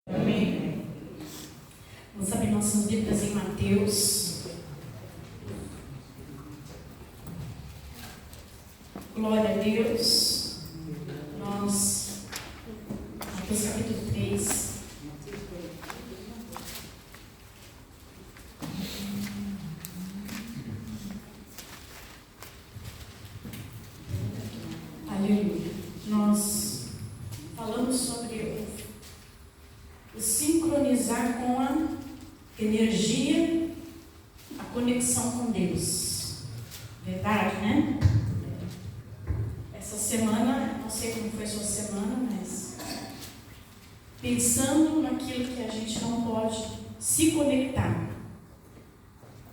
Amém. Vamos abrir nossas Bíblias em Mateus. Glória a Deus. Mateus capítulo 3. Aleluia. Nós falamos sobre o sincronizar com a energia, a conexão com Deus. Verdade, né? Essa semana, não sei como foi a sua semana, mas pensando naquilo que a gente não pode se conectar.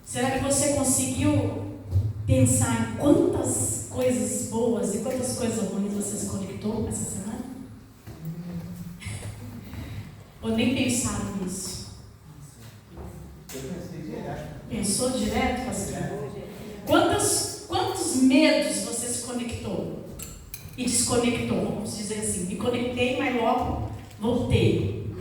Será que você conseguiu pensar em quantas coisas boas e quantas coisas ruins você se conectou essa semana? Ou nem pensaram nisso? Eu pensei direto. Pensou direto, pastor? Quantos medos você se conectou e desconectou? Vamos dizer assim, me conectei, mas logo voltei.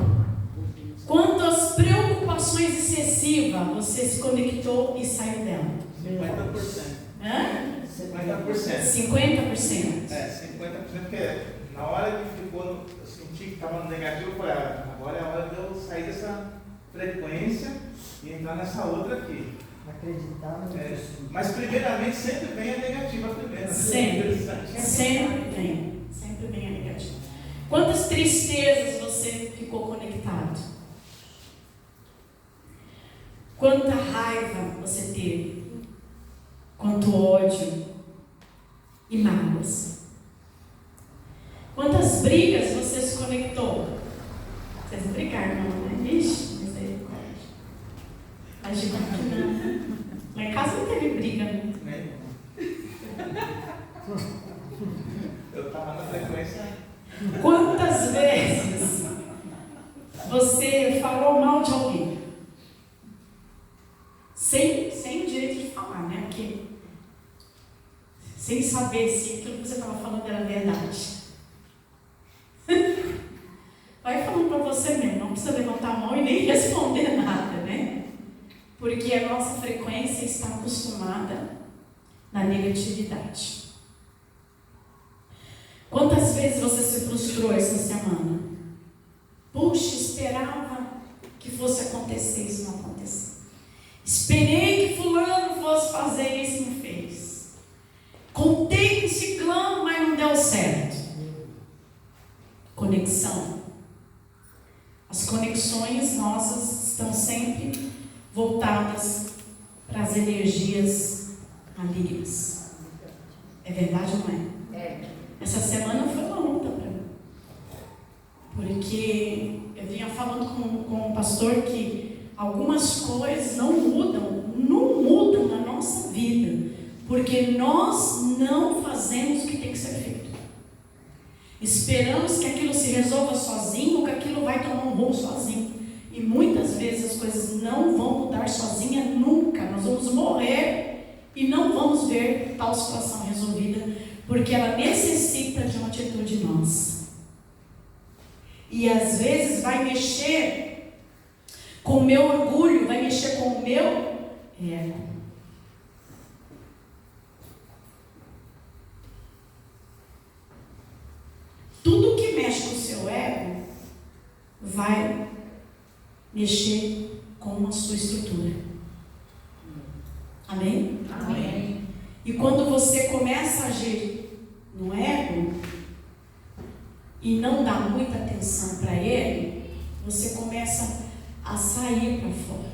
Quantas preocupações excessivas você se conectou e saiu dela? 50%. Hã? 50%. 50%. 50%, porque na hora que ficou, eu senti que estava no negativo, eu falei, agora é a hora de eu sair dessa frequência e entrar nessa outra aqui. Acreditar no Mas primeiramente sempre vem a negativa primeiro. Sempre vem a negativa. Quantas tristezas você ficou conectado? Quanta raiva você teve? Quanto ódio e mágoas? Quantas brigas você se conectou? Vocês não brigaram, não, né? Ixi, misericórdia. Mas de que não. Lá em casa não teve briga, né? Eu estava na frequência. Quantas vezes você falou mal de alguém? Sem o direito de falar, né? Porque sem saber se aquilo que você estava falando era verdade. Vai falando para você mesmo, não precisa levantar a mão e nem responder nada, né? Porque a nossa frequência está acostumada na negatividade. Quantas vezes você se frustrou essa semana? Puxa, esperava que fosse acontecer, isso não aconteceu. Esperei que fulano fosse fazer isso e não fez. Contei com ciclano, mas não deu certo. Conexão. As conexões nossas estão sempre voltadas para as energias malignas. É verdade ou não é? Essa semana foi uma luta para mim. Porque eu vinha falando com o pastor que algumas coisas não mudam na nossa vida. Porque nós não fazemos o que tem que ser feito. Esperamos que aquilo se resolva sozinho ou que aquilo vai tomar um rumo sozinho. E muitas vezes as coisas não vão mudar sozinha nunca. Nós vamos morrer e não vamos ver tal situação resolvida, porque ela necessita de uma atitude nossa. E às vezes vai mexer com o meu orgulho, vai mexer com o meu ego. Tudo que mexe com o seu ego vai mexer com a sua estrutura. Amém? Amém. E quando você começa a agir no ego e não dá muita atenção para ele, você começa a sair para fora.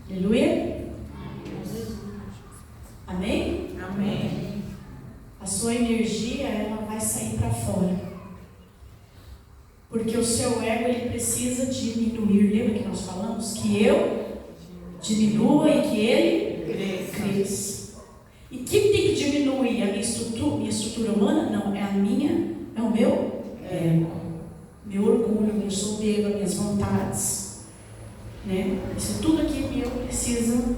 Aleluia? Amém? Amém. A sua energia, ela vai sair para fora. Porque o seu ego, ele precisa diminuir. Lembra que nós falamos? Que eu diminua e que ele cresça. E quem tem que diminuir? A minha estrutura humana? Não, é o meu ego. Meu orgulho, minha soberba, minhas vontades. Né? Isso tudo aqui meu precisa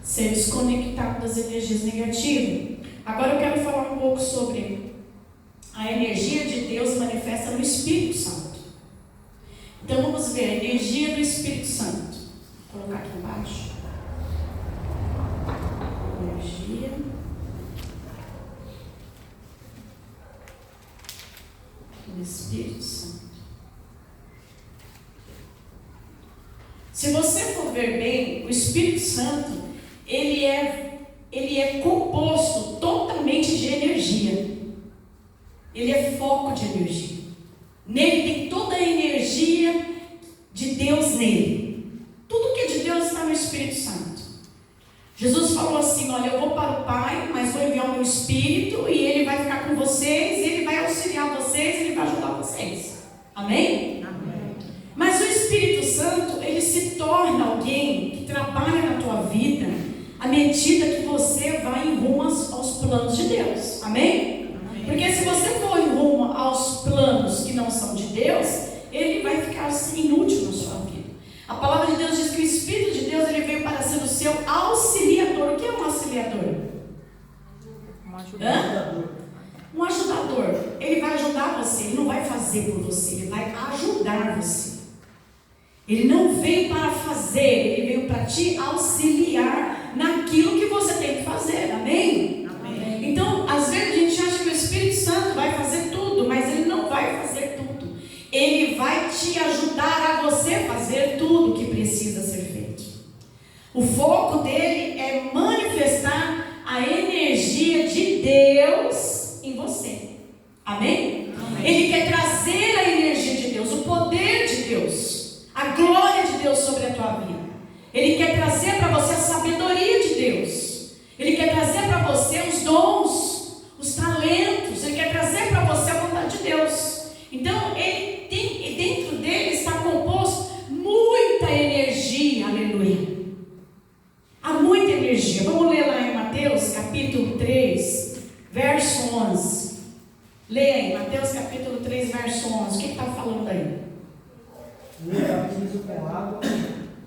ser desconectado das energias negativas. Agora eu quero falar um pouco sobre a energia de Deus manifestada Espírito Santo. Então vamos ver a energia do Espírito Santo. Vou colocar aqui embaixo. Energia do Espírito Santo. Se você for ver bem, o Espírito Santo, ele é composto totalmente de energia. Ele é foco de energia. Nele tem toda a energia de Deus nele. Tudo que é de Deus está no Espírito Santo. Jesus falou assim, olha, eu vou para o Pai, mas vou enviar o meu Espírito e ele vai ficar com vocês, e ele vai auxiliar vocês, ele vai ajudar vocês. Amém? Amém. Mas o Espírito Santo, ele se torna alguém que trabalha na tua vida à medida que você vai em rumo aos planos de Deus. Amém? Amém. Porque se você for em rumo aos planos que não são de Deus, ele vai ficar inútil na sua vida. A palavra de Deus diz que o Espírito de Deus, ele veio para ser o seu auxiliador. O que é um auxiliador? Um ajudador. Um ajudador. Ele vai ajudar você, ele não vai fazer por você, ele vai ajudar você. Ele não veio para fazer, ele veio para te auxiliar naquilo que você tem que fazer. Amém? Amém. Então, às vezes a gente acha que o Espírito Santo vai fazer tudo, mas ele não vai fazer tudo. Ele vai te ajudar a você fazer tudo que precisa ser feito. O foco dele é manifestar a energia de Deus em você. Amém? Amém. Ele quer trazer a energia de Deus, o poder de Deus, a glória de Deus sobre a tua vida. Ele quer trazer para você a sabedoria de Deus. Ele quer trazer para você os dons, os talentos. Ele quer trazer para você a vontade de Deus. Então, dentro dele está composto muita energia. Aleluia. Há muita energia. Vamos ler lá em Mateus capítulo 3, verso 11. Leia aí, Mateus capítulo 3, verso 11. O que está falando aí? Eu batizo com água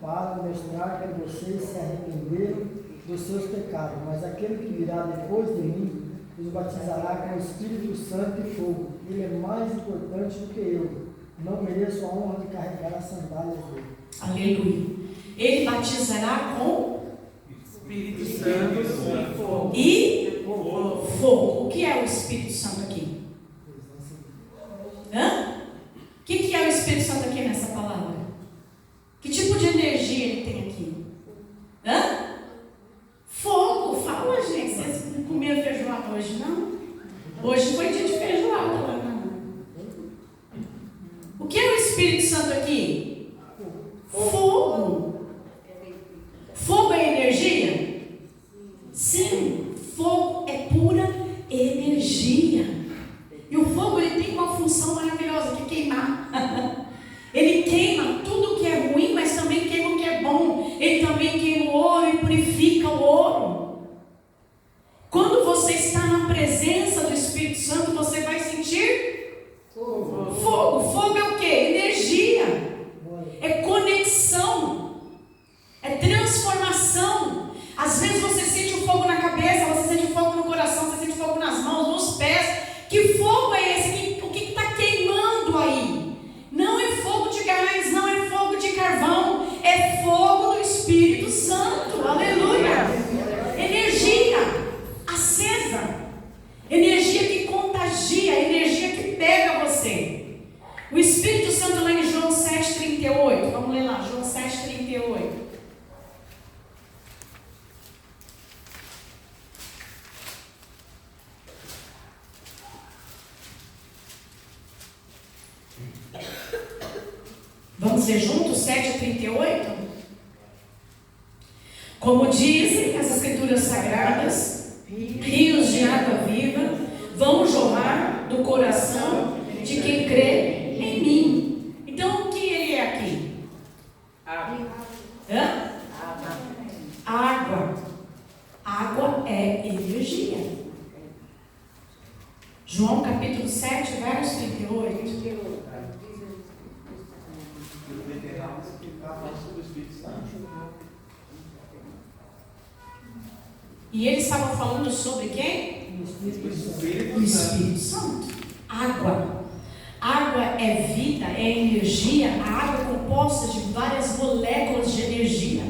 para mostrar que vocês se arrependeram dos seus pecados, mas aquele que virá depois de mim os batizará com o Espírito Santo e fogo. Ele é mais importante do que eu. Não mereço a honra de carregar as sandálias dele. Aleluia. Ele batizará com Espírito Santo e fogo. E fogo. O que é o Espírito Santo aqui? O que é o Espírito Santo aqui nessa palavra? Que tipo de energia ele tem aqui? Fogo. Fala, gente. Vocês não comeram feijoada hoje, não? Hoje foi dia de feijoada lá, não. O que é o Espírito Santo aqui? Fogo. Fogo é energia? Sim. Fogo é pura energia. E o fogo, ele tem uma função maravilhosa, que é queimar. Ele queima tudo que é ruim, mas também queima o que é bom. Ele também queima o ouro e purifica o ouro. Quando você está na presença do Espírito Santo, você vai sentir fogo. Fogo é o quê? Energia. É conexão. É transformação. Às vezes você sente o fogo na cabeça, você sente o fogo no coração, você sente fogo nas mãos, nos pés. Que fogo é esse? O que está queimando aí? Não é fogo de gás, não é fogo de carvão, é fogo do Espírito Santo. Aleluia! Energia acesa, energia que contagia, energia que pega você. O Espírito Santo lá em João 7,38, vamos ler lá, João 7,38. Vamos ver juntos, 7,38? Como dizem as Escrituras Sagradas, rios de água viva vão jorrar do coração de quem crê em mim. Então, o que ele é aqui? Água. Água é energia. João capítulo 7, verso 38. E eles estavam falando sobre quem? O Espírito Santo. Água. Água é vida, é energia. A água é composta de várias moléculas de energia.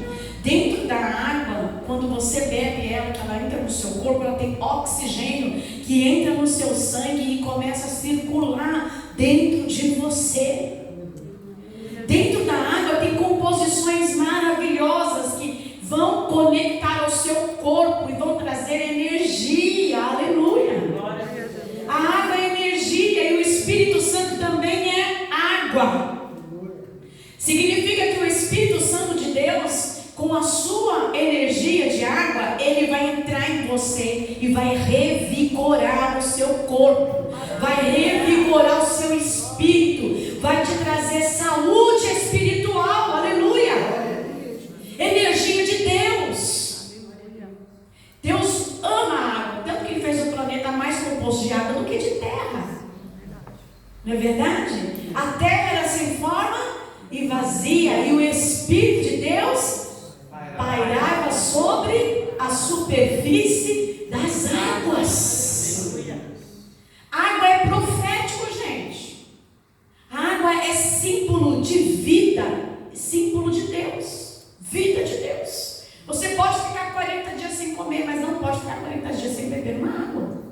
Dentro da água, quando você bebe ela, que ela entra no seu corpo, ela tem oxigênio que entra no seu sangue e começa a circular dentro de você. Dentro da água tem composições maravilhosas que vão conectar ao seu corpo e vão trazer energia. Aleluia! A água é energia e o Espírito Santo também é água. Significa que o Espírito Santo de Deus, com a sua energia de água, ele vai entrar em você e vai revigorar o seu corpo, vai revigorar o seu espírito, vai te trazer saúde espiritual. Aleluia! Energia de Deus. Deus ama a água, tanto que ele fez o planeta mais composto de água do que de terra. Não é verdade? A terra era sem forma e vazia, e o Espírito de Deus pairava sobre a superfície das águas. Água é profético, gente. A água é símbolo de vida, símbolo de Deus, vida de Deus. Você pode ficar 40 dias sem comer, mas não pode ficar 40 dias sem beber uma água,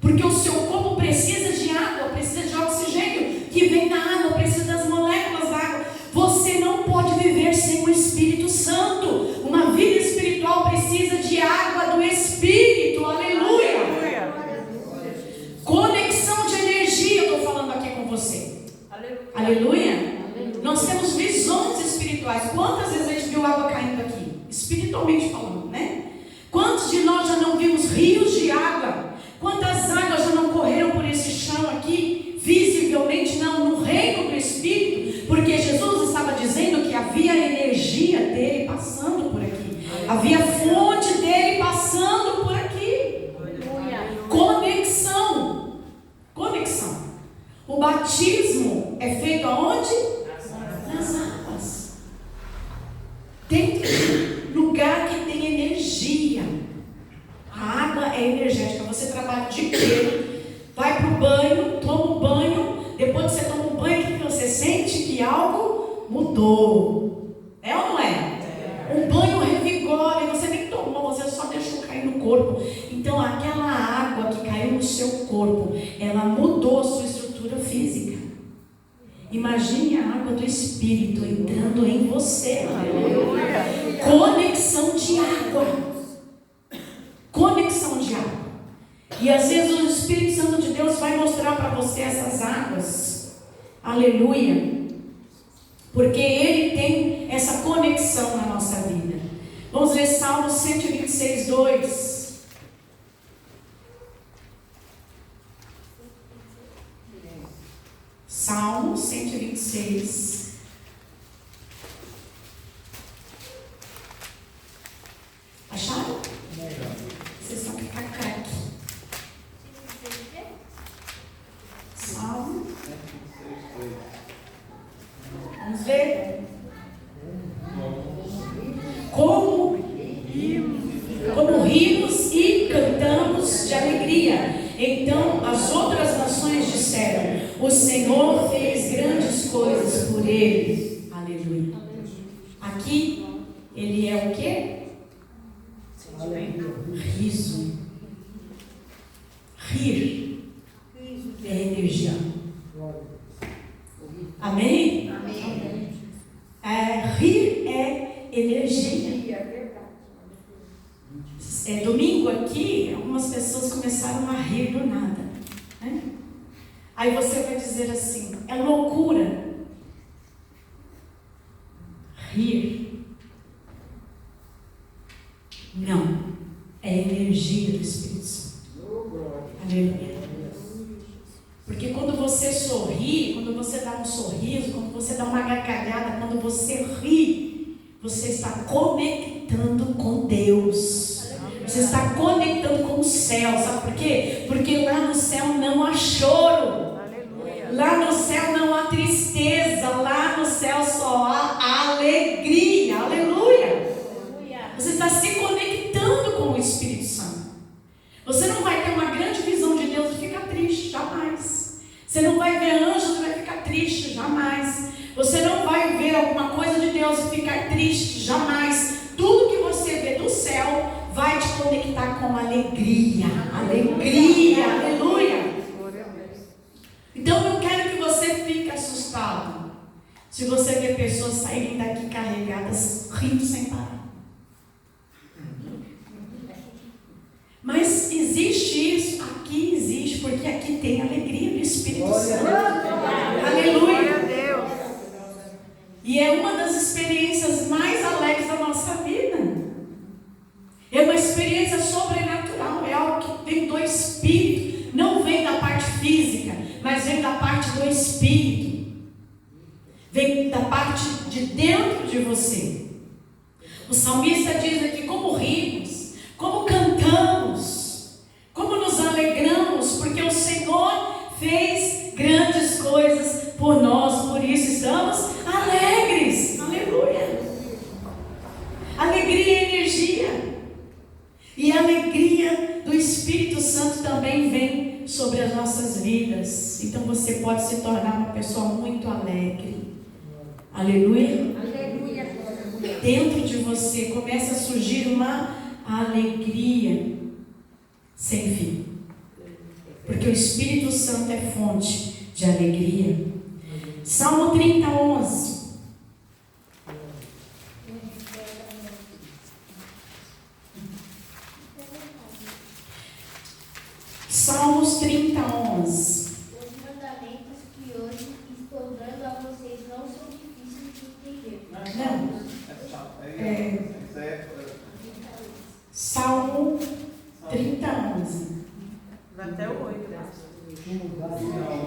porque o seu corpo precisa de água, precisa de oxigênio que vem da água, precisa das moléculas da água. Você não pode viver sem o Espírito Santo. Uma vida espiritual precisa de água do Espírito. Aleluia! Conexão de energia, eu estou falando aqui com você. Aleluia! Nós temos visões espirituais. Quantas vezes a gente viu água caindo aqui? Espiritualmente falando, né? Quantos de nós já não vimos rios de água? Quantas águas já não correram por esse chão aqui? Visivelmente não, no reino do Espírito, porque Jesus estava dizendo que havia energia dele passando por aqui, havia fonte dele passando por aqui. Conexão. Conexão. O batismo é feito aonde? Nas águas. Dentro de lugar que tem energia. A água é energética. Você trabalha o dia inteiro, vai para o banho, toma um banho. Depois que você toma um banho, o que você sente? Que algo mudou. É ou não é? Um banho revigora e você nem tomou, você só deixou cair no corpo. Então aquela água que caiu no seu corpo, ela mudou a sua estrutura física. Imagine a água do Espírito entrando em você. Aleluia. Conexão de água. Conexão de água. E às vezes o Espírito Santo de Deus vai mostrar para você essas águas. Aleluia. Porque Ele tem essa conexão na nossa vida. Vamos ler Salmo 126, 2. Salmo 126. Acharam? Vocês vão ficar craque. Salmo. Vamos ver? Como rimos e cantamos de alegria. Então as outras nações disseram: o Senhor fez grandes coisas por ele. Aleluia. Aqui, ele é o quê? Riso. Rir é energia. Amém? Rir é energia. Domingo aqui, algumas pessoas começaram a rir do nada, né? Aí você vai dizer assim: é loucura. Rir. Não. É energia do Espírito Santo. Aleluia. Porque quando você sorri, quando você dá um sorriso, quando você dá uma gargalhada, quando você ri, você está conectando com Deus. Você está conectando com o céu. Sabe por quê? Porque lá no céu não há choro. Lá no céu não há tristeza. Lá no céu só há alegria. Aleluia. Você está se conectando com o Espírito Santo. Você não vai ter uma grande visão de Deus e ficar triste, jamais. Você não vai ver anjos e vai ficar Deus e ficar triste, jamais. Tudo que você vê do céu vai te conectar com alegria. Aleluia. Então eu quero que você fique assustado se você ver pessoas saírem daqui carregadas, rindo sem parar. Mas existe isso, aqui existe, porque aqui tem alegria do Espírito Santo. Aleluia. E é uma das experiências mais alegres da nossa vida. É uma experiência sobrenatural, é algo que vem do Espírito, não vem da parte física, mas vem da parte do Espírito. Vem da parte de dentro de você. O salmista diz aqui como rimos, como cantamos, como nos alegramos, porque o Senhor fez grandes coisas por nós, por isso estamos alegres. Aleluia. Alegria e energia. E a alegria do Espírito Santo também vem sobre as nossas vidas. Então você pode se tornar uma pessoa muito alegre. Aleluia. Dentro de você começa a surgir uma alegria sem fim. Porque o Espírito Santo é fonte de alegria. Salmo 30, 11. Salmos 30, 11. Os mandamentos que hoje estou dando a vocês não são difíceis de entender. Não. Salmo 30, 11. Vai até o 8.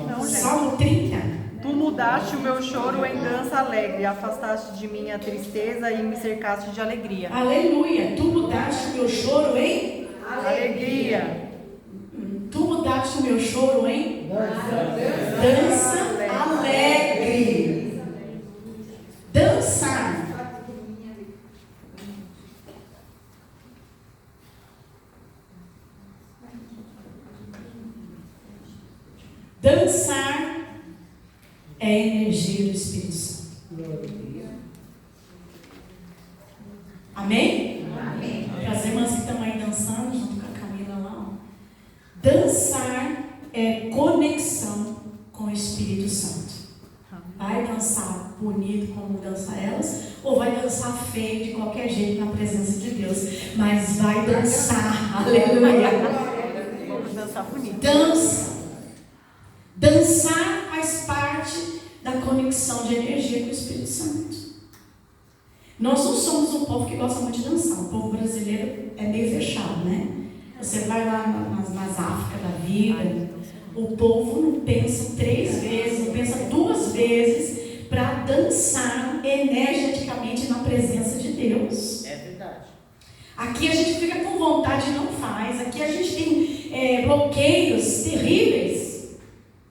Não, Salmo 30. Tu mudaste o meu choro em dança alegre, afastaste de mim a tristeza e me cercaste de alegria. Aleluia. Tu mudaste o meu choro em Alegria. Tu mudaste o meu choro em dança alegre. Dançar. Dançar é a energia do Espírito Santo. Amém? Amém. Para as irmãs que estão aí dançando junto com a Camila lá, ó. Dançar é conexão com o Espírito Santo. Vai dançar bonito como dança elas, ou vai dançar feio de qualquer jeito na presença de Deus, mas vai dançar. Aleluia. Vamos dançar bonito. Dança. Dançar faz parte da conexão de energia com o Espírito Santo. Nós não somos um povo que gosta muito de dançar. O povo brasileiro é meio fechado, né? Você vai lá nas Áfricas da vida, o povo não pensa 3 vezes, não pensa 2 vezes para dançar energeticamente na presença de Deus. É verdade. Aqui a gente fica com vontade e não faz. Aqui a gente tem bloqueios terríveis.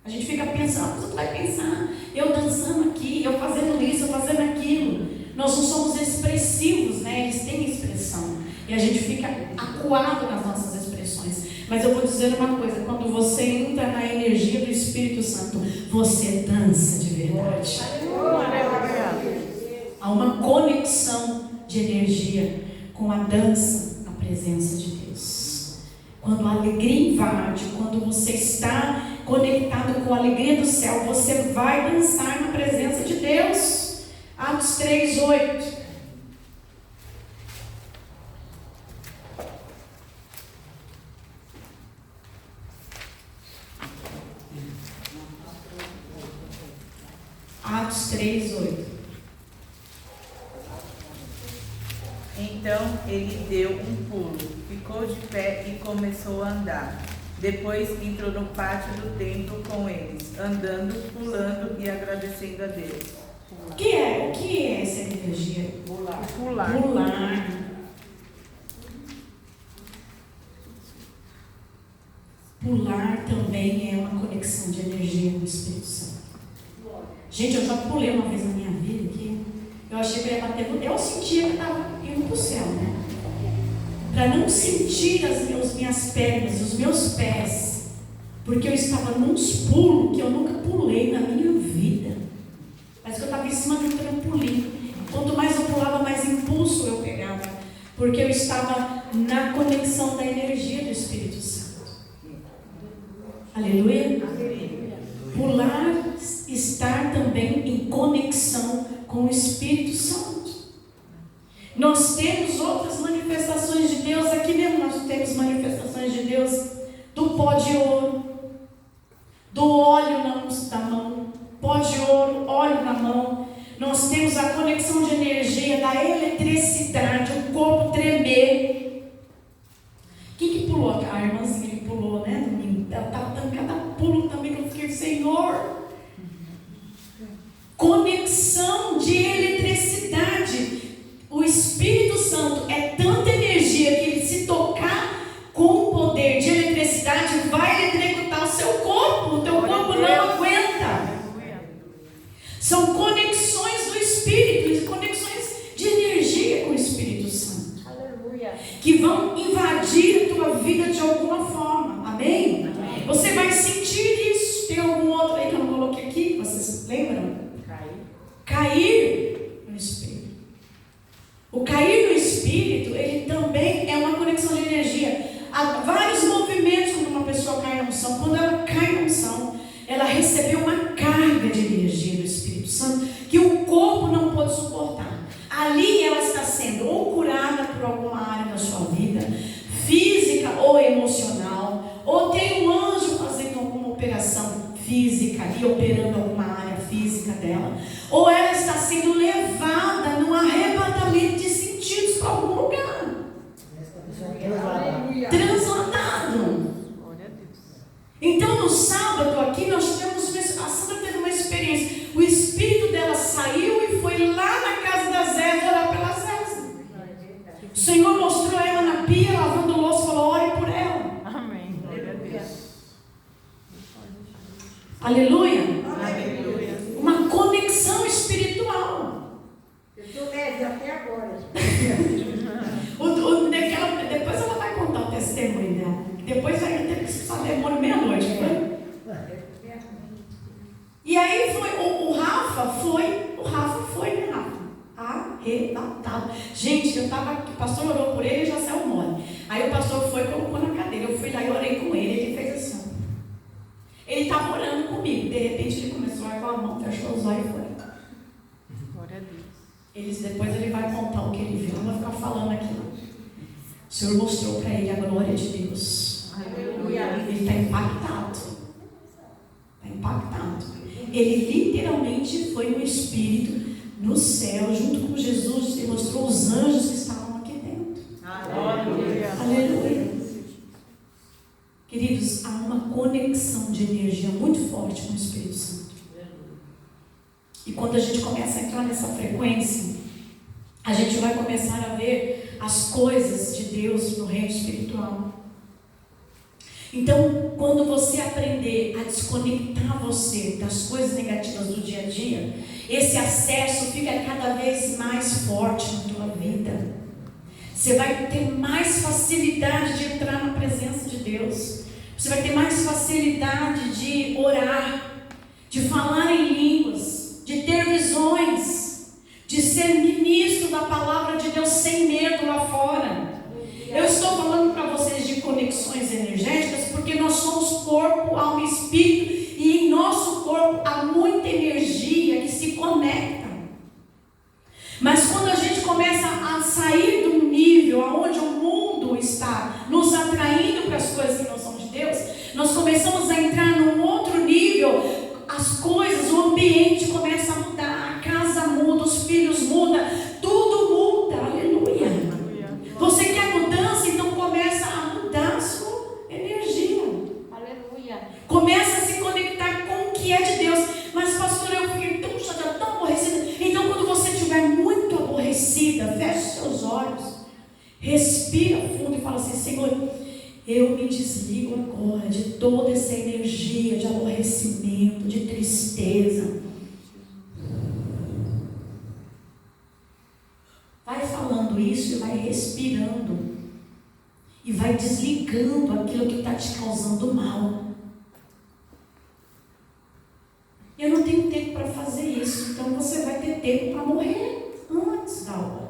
A gente fica pensando, você vai pensar, eu dançando aqui, eu fazendo isso, eu fazendo aquilo. Nós não somos expressivos, né? Eles têm expressão. E a gente fica acuado nas nossas expressões. Mas eu vou dizer uma coisa, quando você entra na energia do Espírito Santo, você dança de verdade. Há uma conexão de energia com a dança na presença de Deus. Quando a alegria invade, quando você está conectado com a alegria do céu, você vai dançar na presença de Deus. Atos 3, 8. Atos 3, 8. Então ele deu um pulo, ficou de pé e começou a andar. Depois entrou no pátio do templo com eles, andando, pulando e agradecendo a Deus. O que é essa energia? Pular. Pular. Pular também é uma conexão de energia com o Espírito Santo. Gente, eu já pulei uma vez na minha vida que eu achei que eu ia bater no... Eu sentia que estava indo para o céu, né? Para não sentir as minhas pernas, os meus pés, porque eu estava num pulos que eu nunca pulei na minha vida. Mas que eu estava em cima de um trampolim. Quanto mais Porque eu estava na conexão da energia do Espírito Santo. Aleluia. Pular, estar também em conexão com o Espírito Santo. Nós temos outras manifestações de Deus, aqui mesmo nós temos manifestações de Deus do pó de ouro, do óleo da mão, pó de ouro, óleo na mão. Nós temos a conexão de energia, da eletricidade, o corpo tremer. Quem que pulou? A irmãzinha que pulou, né? Ela estava dando cada pulo também, que eu fiquei, Senhor. Conexão de eletricidade. O Espírito Santo é tanta energia que ele, se tocar com o poder de eletricidade, vai eletrocutar o seu corpo. O teu corpo não aguenta. São conexões do Espírito, conexões de energia com o Espírito Santo. Aleluia. Que vão invadir a tua vida de alguma forma. Amém? Amém. Você vai sentir isso. Tem algum outro aí que eu não coloquei aqui? Vocês lembram? Cair no Espírito. O cair no Espírito, ele também é uma conexão de energia. Há vários movimentos quando uma pessoa cai na unção. Quando ela cai na unção, ela recebeu uma carga de energia do Espírito Santo que o corpo não pode suportar. Ali ela está sendo ou curada por alguma área da sua vida, física ou emocional, ou tem um anjo fazendo alguma operação física ali, operando alguma área física dela, ou ela está sendo levada num arrebatamento de sentidos para algum lugar. Transladado. Então no sábado aqui nós tivemos, a Sandra teve uma experiência. O espírito dela saiu e foi lá na casa da Zézia orar pela Zézia. O Senhor mostrou ela na pia, lavando louça, falou: ore por ela. Amém. Glória a Deus. Aleluia. Aleluia. Uma conexão espiritual. Eu estou leve até agora. Depois ela vai contar o testemunho dela. Depois vai ter que só demora meia-noite, né? E aí foi, o Rafa foi, né, Rafa? Arrebatado. Gente, eu estava aqui, o pastor orou por ele e já saiu mole. Aí o pastor foi e colocou na cadeira. Eu fui lá e orei com ele. Ele fez assim. Ele estava orando comigo. De repente ele começou a orar com a mão, fechou os olhos e foi. Glória a Deus. Depois ele vai contar o que ele viu. Não vai ficar falando aqui, não. O Senhor mostrou para ele a glória de Deus. Aleluia. Ele está impactado. Está impactado. Ele literalmente foi no Espírito, no céu, junto com Jesus, e mostrou os anjos que estavam aqui dentro. Aleluia. Aleluia. Queridos, há uma conexão de energia muito forte com o Espírito Santo. E quando a gente começa a entrar nessa frequência, a gente vai começar a ver as coisas de Deus no reino espiritual. Então, quando você aprender a desconectar você das coisas negativas do dia a dia, esse acesso fica cada vez mais forte na tua vida. Você vai ter mais facilidade de entrar na presença de Deus. Você vai ter mais facilidade de orar, de falar em línguas, de ter visões, de ser ministro da palavra de Deus sem medo lá fora. Eu estou falando para vocês de conexões energéticas porque nós somos corpo, alma e espírito, e em nosso corpo há muita energia que se conecta. Mas quando a gente começa a sair do nível onde o mundo está nos atraindo para as coisas que não são de Deus, nós começamos a entrar num outro nível. As coisas, o ambiente começa a mudar, a casa muda, os filhos mudam, tudo muda. Aleluia. Você quer mudança, então começa a mudar a sua energia. Aleluia. Começa a se conectar com o que é de Deus. Mas pastor, eu fiquei tão chateada, tão aborrecida. Então quando você estiver muito aborrecida, feche seus olhos, respira fundo e fala assim: Senhor, eu me desligo agora de toda essa energia de aborrecimento, de tristeza. Vai falando isso e vai respirando. E vai desligando aquilo que está te causando mal. Eu não tenho tempo para fazer isso. Então você vai ter tempo para morrer antes da hora.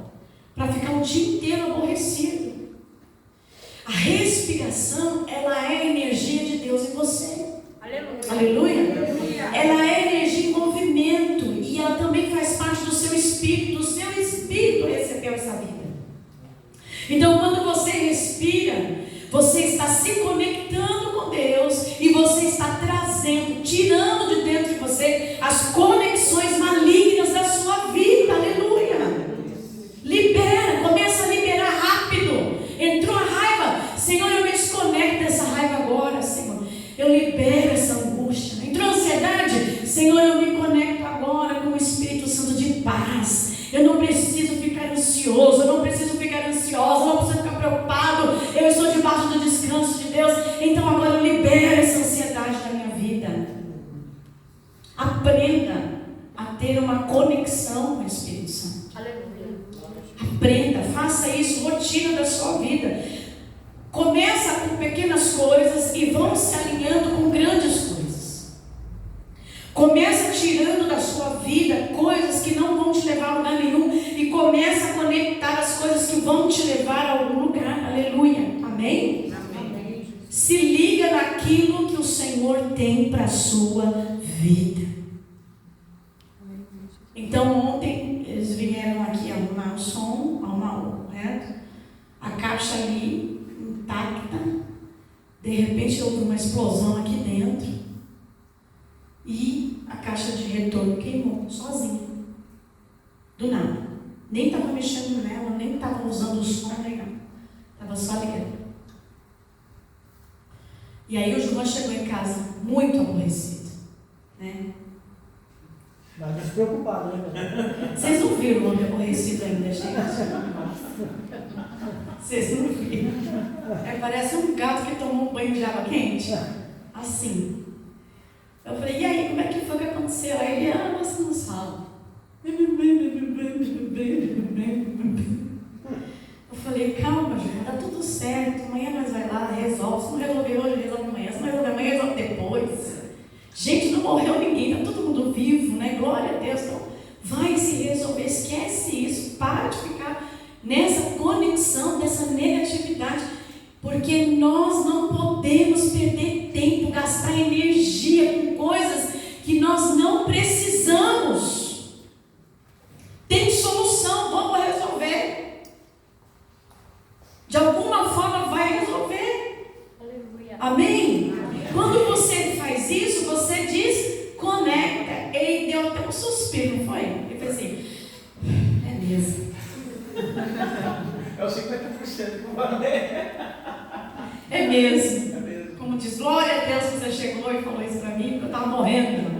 para ficar o dia inteiro aborrecido. A respiração, ela é a energia de Deus em você. Aleluia. Ela é energia em movimento e ela também faz parte do seu espírito. O seu espírito recebeu essa vida. Então, quando você respira, você está se conectando com Deus e você está trazendo, tirando de dentro de você as conexões malignas da sua vida. Aleluia. Libera, começa a liberar rápido. Entrou a raiva, Senhor, eu me desconecto dessa raiva agora, Senhor. Eu libero essa angústia. Entrou a ansiedade, Senhor, eu me conecto agora com o Espírito Santo de paz. Eu não preciso ficar ansioso, eu não preciso ficar ansiosa, eu não preciso ficar preocupado. Eu estou debaixo do descanso de Deus. Então agora eu libero essa ansiedade da minha vida. Aprenda a ter uma conexão com o Espírito Santo. Aprenda, faça isso, rotina da sua vida. Começa com pequenas coisas e vão se alinhando com grandes coisas. Começa tirando da sua vida coisas que não vão te levar a lugar nenhum e começa a conectar as coisas que vão te levar a algum lugar. Aleluia. Amém? Amém. Se liga naquilo que o Senhor tem para a sua vida. Então ontem eles vieram aqui arrumar o som, arrumar o reto, a caixa ali intacta. De repente houve uma explosão aqui dentro e a caixa de retorno queimou sozinha, do nada. Nem estava mexendo nela, nem estava usando o som, nem nada. Estava só ligando. E aí o João chegou em casa muito aborrecido, né? Mas despreocupado, né? Vocês não viram o homem aborrecido ainda, gente? Vocês não viram? Parece um gato que tomou um banho de água quente. Assim. Eu falei, e aí, como é que foi que aconteceu? Aí ele, você não sabe. Eu falei, calma, João, tá tudo certo. Amanhã nós vai lá, resolve. Se não resolver hoje, resolve amanhã. Se não resolver amanhã, resolve depois. Gente, não morreu ninguém, tá todo mundo vivo, né? Glória a Deus. Então, vai se resolver, esquece isso. Para de ficar nessa conexão, dessa negatividade. Porque nós não podemos perder tempo, gastar energia com coisas que nós não precisamos. Tem solução, vamos resolver. De alguma forma vai resolver. Amém? Quando você faz isso, você desconecta. Ele deu até um suspiro, não foi? Ele fez assim, é mesmo. É o 50% que eu falei. É mesmo. Como diz, glória a Deus que você chegou e falou isso para mim, porque eu estava morrendo.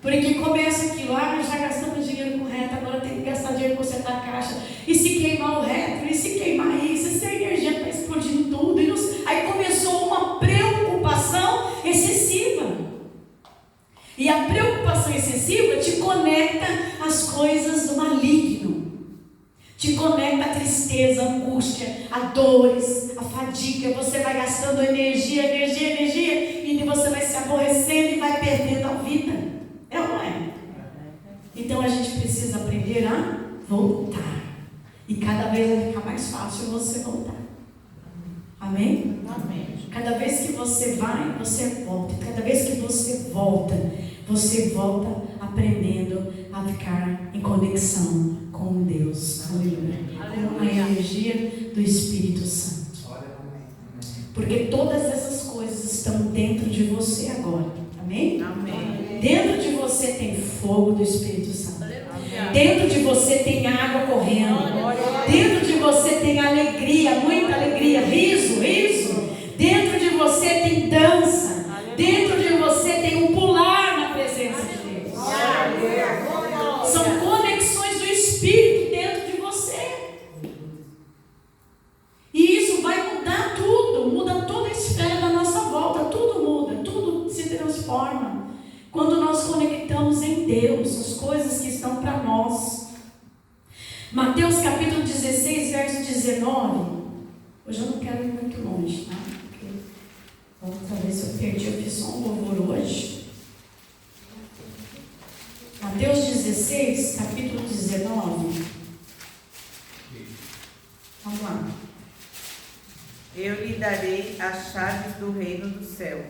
Porque começa aquilo, nós já gastamos dinheiro com reto, agora tem que gastar dinheiro com consertar a caixa. E se queimar o reto, e se queimar isso, se a energia está explodindo tudo. Aí começou uma preocupação excessiva. E a preocupação excessiva te conecta às coisas do maligno. Te conecta à tristeza, à angústia, a dores, a fadiga. Você vai gastando energia, e você vai se aborrecendo e vai perdendo a vida. É ou não é? Então a gente precisa aprender a voltar. E cada vez vai ficar mais fácil você voltar. Amém? Amém. Cada vez que você vai, você volta. Cada vez que você volta aprendendo a ficar em conexão com Deus. Aleluia. Com a energia do Espírito Santo. Porque todas essas coisas estão dentro de você agora. Amém? Amém. Dentro de você tem fogo do Espírito Santo. Dentro de você tem água correndo. Dentro de você tem alegria, muita alegria, riso. Dentro de você tem dança. Dentro de você tem um pular na presença de Deus. São conexões do Espírito dentro de você. E isso vai mudar tudo. Muda toda a esfera da nossa volta. Tudo muda, tudo se transforma. Quando nós conectamos em Deus as coisas que estão para nós. Mateus capítulo 16, verso 19. Hoje eu não quero ir muito longe, tá? Porque vamos ver se eu perdi. Eu fiz só um louvor hoje. Mateus 16, capítulo 19. lhe darei as chaves do reino do céu.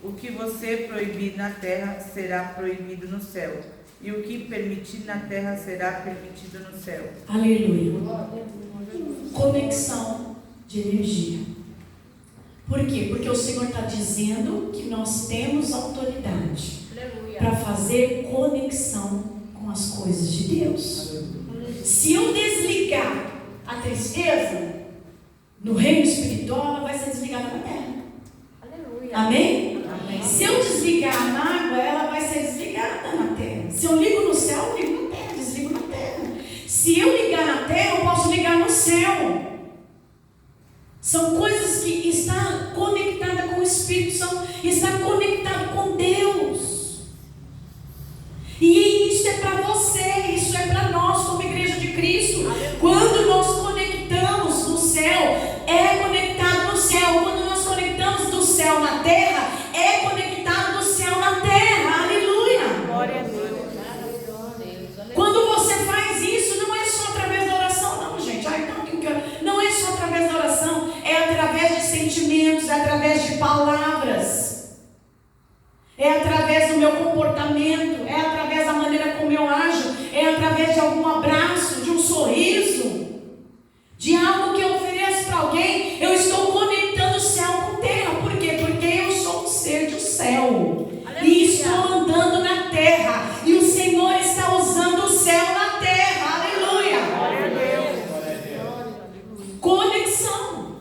O que você proibir na terra será proibido no céu, e o que permitir na terra será permitido no céu. Aleluia. Conexão de energia. Por quê? Porque o Senhor está dizendo que nós temos autoridade para fazer conexão com as coisas de Deus. Se eu desligar a tristeza no reino espiritual, ela vai ser desligada na terra. Amém? Amém. Se eu desligar a mágoa, ela vai ser desligada na terra. Se eu ligo no céu, eu ligo na terra, desligo na terra. Se eu ligar na terra, eu posso ligar no céu. São coisas que estão conectadas com o Espírito Santo, está conectado com Deus. E isso é para você, isso é para nós como igreja de Cristo. Quando nós conectamos no céu, é conectado no céu. Quando nós conectamos do céu na terra, é conectado do céu na terra. Aleluia. Glória a Deus. Quando você faz isso, não é só através da oração, não, gente. Não é só através da oração, é através de sentimentos, é através de palavras, é através do meu comportamento, é através da maneira como eu ajo, é através de algum abraço, de um sorriso, de algo que eu ofereço para alguém. Eu estou conectando o céu com terra. Por quê? Porque eu sou um ser do céu. E estou andando na terra. E o Senhor está usando o céu na terra. Aleluia. Glória a Deus. Conexão.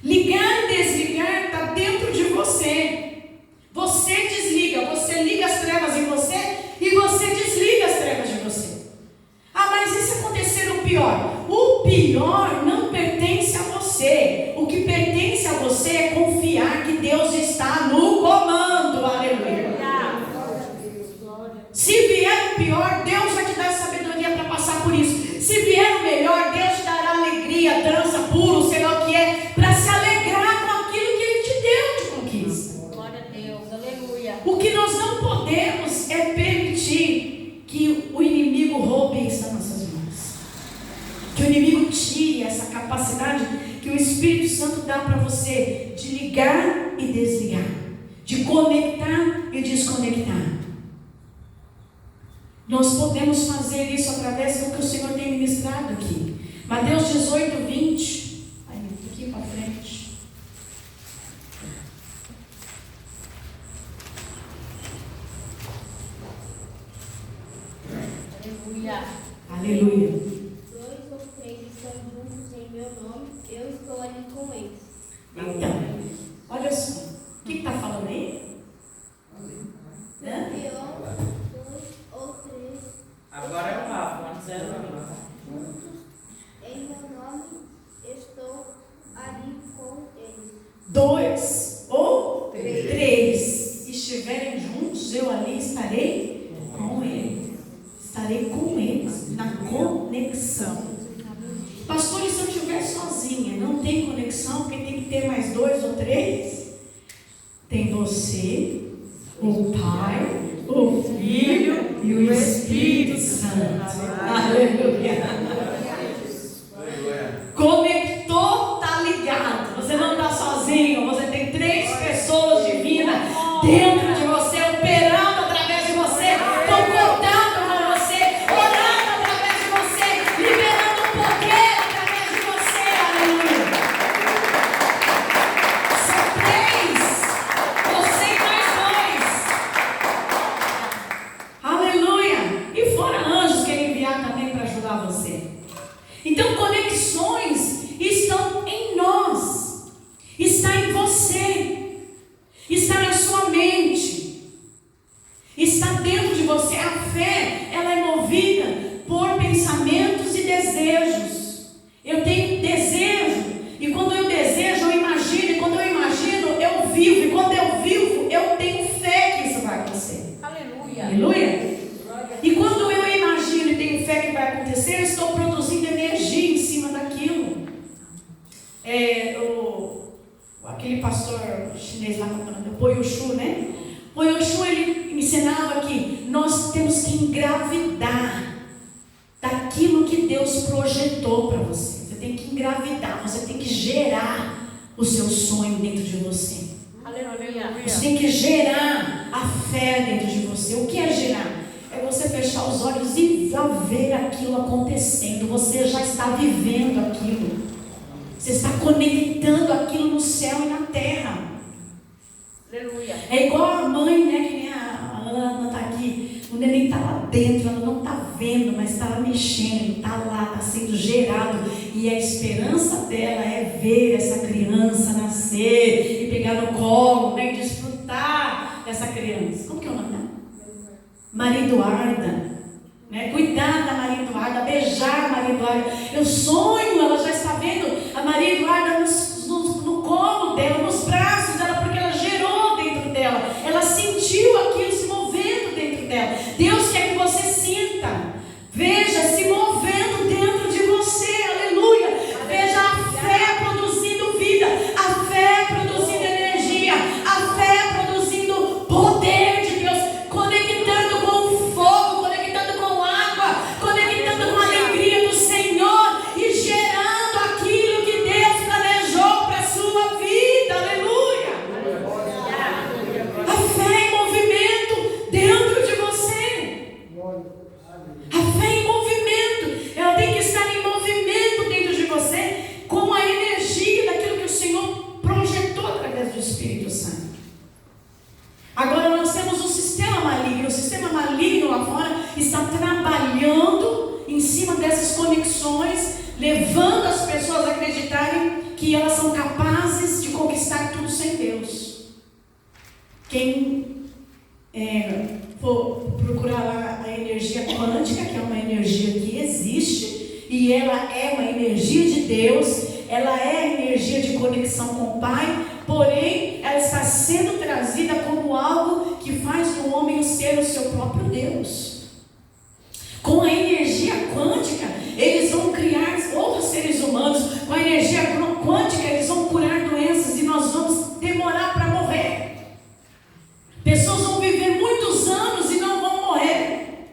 Ligar e desligar está dentro de você. Você desliga, você liga as trevas em você e você desliga as trevas de você. Ah, mas e se acontecer o pior? O pior não pertence a você. O que pertence a você é confiar que Deus está no comando. Aleluia. Se vier o pior, Deus vai te dar sabedoria para passar por isso. Se vier o melhor, Deus te dará alegria, dança, pulo, sei lá o que é, para se alegrar com aquilo que Ele te deu de conquista. Glória a Deus, aleluia. O que nós não podemos é permitir que o inimigo roube isso das nossas mãos. Que o inimigo tire essa capacidade que o Espírito Santo dá para você de ligar e desligar, de conectar e desconectar. Nós podemos fazer isso através do que o Senhor tem ministrado aqui. Mateus 18, 20. Aí, um pouquinho para frente. Aleluia. Aleluia. 2 ou 3 estão juntos em meu nome, eu estou ali com eles. Então, olha só. O que está falando aí? Hã? 2 ou 3 Agora é o Rafa, antes era o juntos em meu nome, estou ali com eles. 2 ou 3 estiverem juntos, eu ali estarei com eles. Estarei com eles na conexão. Pastor, e se eu estiver sozinha, não tem conexão, porque tem que ter mais 2 ou 3? Tem você, o Pai, o Filho e o Espírito Santo. Aleluia. Conectou, tá ligado. Você não está sozinho, você tem 3 pessoas divinas dentro de você, operando através de você, concordando com você, orando através de você, liberando o poder através de você. Aleluia. São 3, você e mais 2. Aleluia. E fora anjos que Ele enviar também para ajudar você. Então, conexões estão em nós, está em você, está na sua mente, está dentro de você. A fé, ela é movida por pensamentos e desejos. Eu tenho desejo, e quando eu desejo, eu imagino, e quando eu imagino, eu vivo, e quando eu vivo, eu tenho fé que isso vai acontecer. Aleluia. Aleluia. E quando eu imagino e tenho fé que vai acontecer, eu estou produzindo energia em cima daquilo. Aquele pastor chinês lá, o Poyoshu, né? Poyoshu, ele ensinava que nós temos que engravidar daquilo que Deus projetou para você. Você tem que engravidar, você tem que gerar o seu sonho dentro de você. Aleluia. Você tem que gerar a fé dentro de você. O que é gerar? É você fechar os olhos e já ver aquilo acontecendo. Você já está vivendo aquilo. Você está conectando aquilo no céu e na terra. Aleluia. É igual a mãe, né? Que nem a Ana está aqui. O neném está lá dentro, ela não está vendo, mas está lá mexendo, está lá, está sendo gerado. E a esperança dela é ver essa criança nascer e pegar no colo, né? E desfrutar dessa criança. Como que é o nome dela? Maria Eduarda. Né? Cuidar da Maria Eduarda, beijar a Maria Eduarda. Eu sonho, ela já está vendo a Maria Eduarda no colo dela, nos braços dela, porque ela gerou dentro dela. Ela sentiu aquilo se movendo dentro dela. Deus quer que você sinta, veja se movendo dentro de você. Aleluia. Veja a fé produzindo vida, a fé produzindo energia, a fé produzindo poder de Deus, conectando com o fogo, conectando com água, conectando com a alegria do Senhor e gerando aquilo que Deus planejou para a sua vida. Aleluia. A fé em movimento dentro de você. A fé em movimento, ela tem que estar em movimento dentro de você, com a energia daquilo que o Senhor projetou através do Espírito Santo. Agora nós temos um sistema maligno. O sistema maligno lá fora está trabalhando em cima dessas conexões, levando as pessoas a acreditarem que elas são capazes de conquistar tudo sem Deus. Quem for procurar lá a energia quântica, que é uma energia que existe, e ela é uma energia de Deus, ela é a energia de conexão com o Pai, porém ela está sendo trazida como algo que faz do homem ser o seu próprio Deus. Com a energia quântica, eles vão criar outros seres humanos. Com a energia quântica, eles vão curar doenças e nós vamos demorar para morrer. Pessoas vão viver muitos anos e não vão morrer.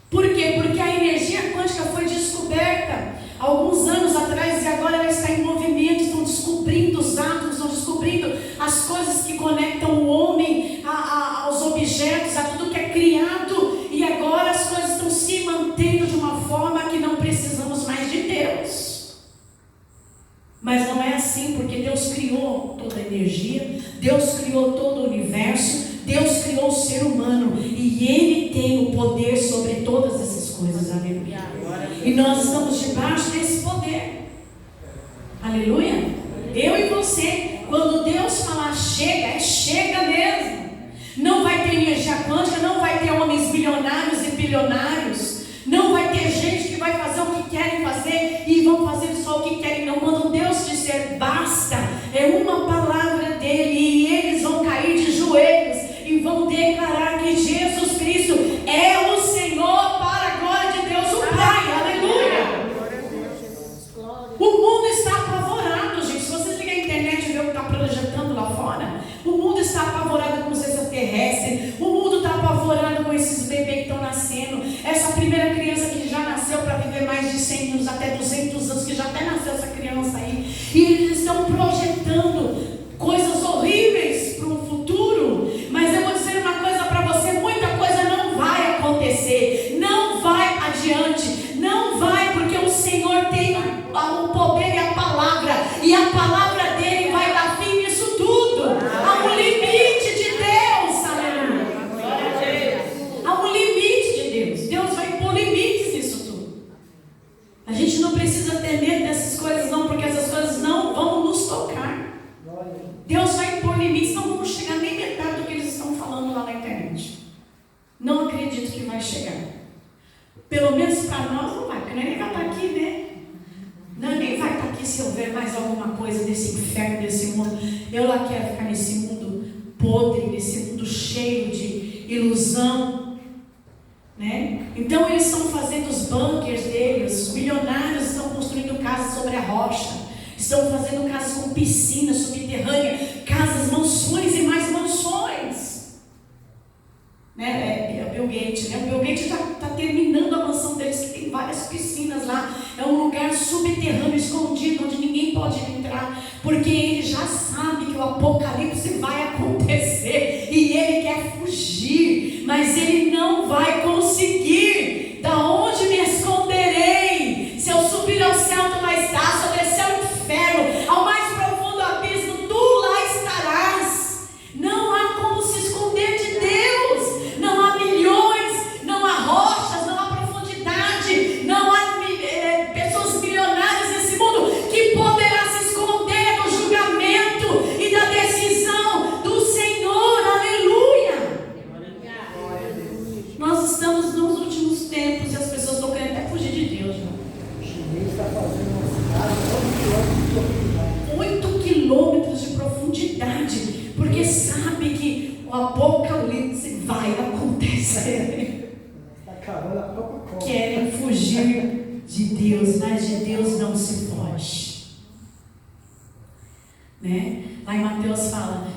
Por quê? Porque a energia quântica foi descoberta alguns anos atrás e agora ela está em movimento. Estão descobrindo os átomos, estão descobrindo as coisas que conectam o homem aos objetos, a tudo que é criado. E agora as coisas estão se mantendo de uma forma que não precisamos mais de Deus. Mas não é assim, porque Deus criou toda a energia, Deus criou todo o universo, Deus criou o ser humano e Ele tem o poder sobre todas essas coisas. Aleluia. E nós estamos debaixo desse poder. Aleluia. Eu e você, quando Deus falar chega, é chega mesmo. Não vai ter energia quântica, não vai ter homens bilionários e bilionários, não vai ter gente que vai fazer o que querem fazer e vão fazer só o que querem. Não, quando Deus disser basta, é uma palavra dele e eles vão cair de joelhos e vão declarar que Jesus Cristo é o Senhor para a glória de Deus o Pai. Aleluia. O mundo está apavorado, gente. Se você liga a internet e vê o que está projetando lá fora, o mundo está apavorado com os extraterrestres, o mundo está apavorado com esses bebês que estão nascendo, essa primeira criança que já nasceu para viver mais de 100 anos, até 200 anos, que já até nasceu essa criança aí, e eles estão projetando coisas horríveis para um futuro. Mas eu vou dizer uma coisa para você, muita coisa não vai acontecer, não vai adiante, não vai, porque o Senhor tem o poder e a palavra palavra dele vai dar fim nisso tudo. Há um limite de Deus, aleluia. Há um limite de Deus. Deus vai impor limites nisso tudo. A gente não precisa ter medo dessas coisas não, porque essas coisas não vão nos tocar. Deus vai impor limites, não vamos chegar nem metade do que eles estão falando lá na internet. Não acredito que vai chegar. Pelo menos para nós não vai, porque nem vai estar aqui, né? Não, nem vai estar aqui se houver mais alguma coisa desse inferno, desse mundo. Eu lá quero ficar nesse mundo podre, nesse mundo cheio de ilusão, né? Então eles estão fazendo os bunkers deles, os milionários estão construindo casas sobre a rocha, estão fazendo casas com piscina subterrânea, casas, mansões e mais mansões, né? Bill Gates, né? O Bill Gates já está terminando a mansão deles, que tem várias piscinas lá. É um lugar subterrâneo, escondido, onde ninguém pode entrar, porque ele já sabe que o apocalipse vai acontecer e ele quer fugir, mas ele não vai conseguir. Da onde me esconderei? Se eu subir ao céu, tu lá estás. Se eu descer ao inferno, ao mais profundo abismo, tu lá estarás. Não há como se esconder de Deus. Não há milhões, não há rochas, não há profundidade, não há pessoas milionárias nesse mundo que poderá se esconder do julgamento e da decisão do Senhor. Aleluia! Nós estamos nos últimos tempos e as pessoas estão querendo até fugir de Deus. O chinês está fazendo uma cidade 8 quilômetros de profundidade, porque sabe que o apocalipse vai acontecer. Está cavando a própria cova. Querem fugir de Deus, mas de Deus não se foge. Né? Lá em Mateus fala,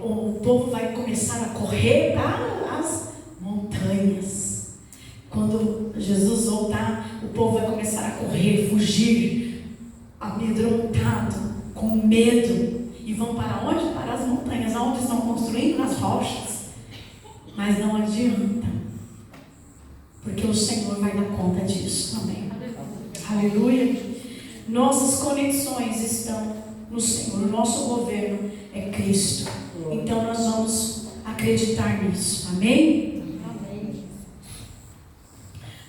o povo vai começar a correr para as montanhas. Quando Jesus voltar, o povo vai começar a correr, fugir, amedrontado, com medo, e vão para onde? Para as montanhas, onde estão construindo? Nas rochas. Mas não adianta, porque o Senhor vai dar conta disso também. Aleluia. Nossas conexões estão no Senhor, o nosso governo é Cristo. Então nós vamos acreditar nisso. Amém?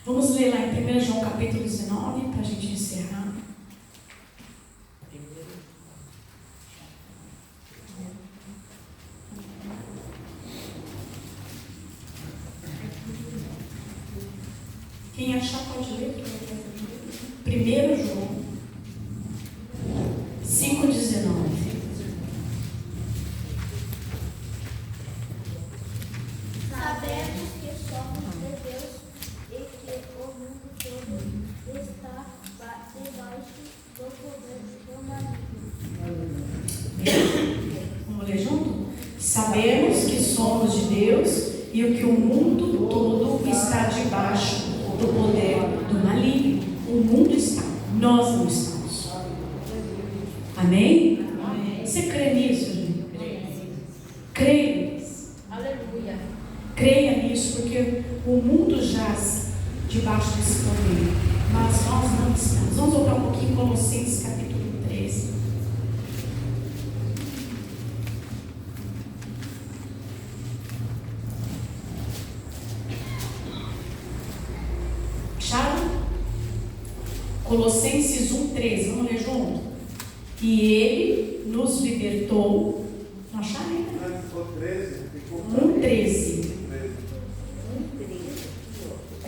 Vamos ler lá em 1 João capítulo 19, para a gente encerrar. Quem achar pode ler. 1 João 5,19. Sabemos que somos de Deus e que o mundo todo está debaixo do poder do maligno. Vamos ler junto? Sabemos que somos de Deus e que o mundo todo está debaixo do poder do maligno. O mundo está, nós não estamos. Amém? Você crê nisso, gente? Creia nisso. Aleluia. Creia nisso, porque o mundo jaz debaixo desse poder, mas nós não estamos. Vamos voltar um pouquinho em Colossenses capítulo 13. Acharam? Colossenses 1,13. Vamos ler junto? E ele nos libertou. Não acharam ainda? Ficou 13, ficou 1,13.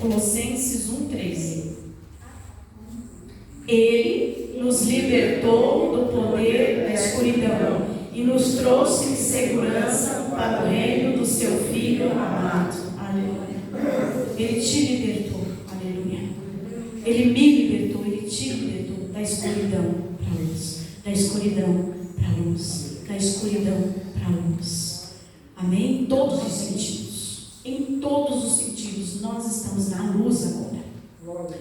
Colossenses 1,13. Ele nos libertou do poder da escuridão e nos trouxe em segurança para o reino do seu Filho amado. Aleluia. Ele te libertou. Aleluia. Ele me libertou. Ele te libertou da escuridão para a luz. Da escuridão para a luz. Da escuridão para a luz. Amém? Em todos os sentidos. Em todos os sentidos. Nós estamos na luz agora.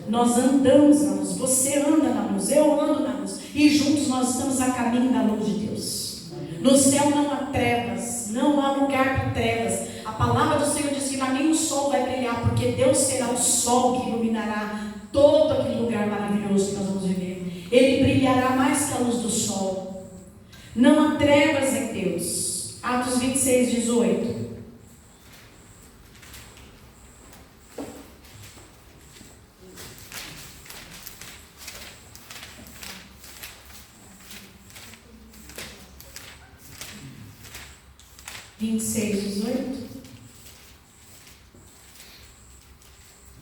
Nós andamos na luz. Você anda na luz. Eu ando na luz. E juntos nós estamos a caminho da luz de Deus. No céu não há trevas. Não há lugar para trevas. A palavra do Senhor diz que lá nem o sol vai brilhar, porque Deus será o sol que iluminará todo aquele lugar maravilhoso que nós vamos viver. Ele brilhará mais que a luz do sol. Não há trevas em Deus. Atos 26, 18.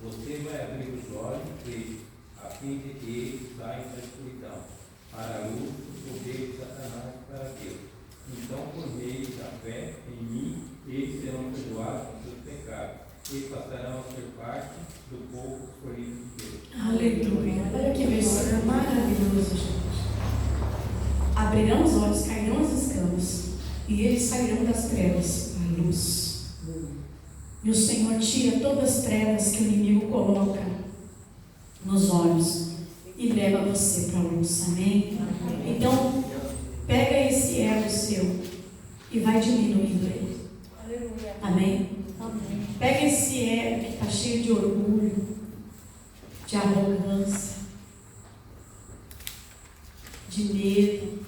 Você vai abrir os olhos deles, a fim de que eles saiam da escuridão para a luz do poder de Satanás para Deus. Então, por meio da fé em mim, eles serão perdoados dos seus pecados e passarão a ser parte do povo escolhido de Deus. Aleluia. Olha que versículo maravilhoso, gente. Abrirão os olhos, cairão as escamas, e eles sairão das trevas à luz. E o Senhor tira todas as trevas que o inimigo coloca nos olhos e leva você para a luz. Amém? Então, pega esse ego seu e vai diminuindo ele. Amém? Pega esse ego que está cheio de orgulho, de arrogância, de medo,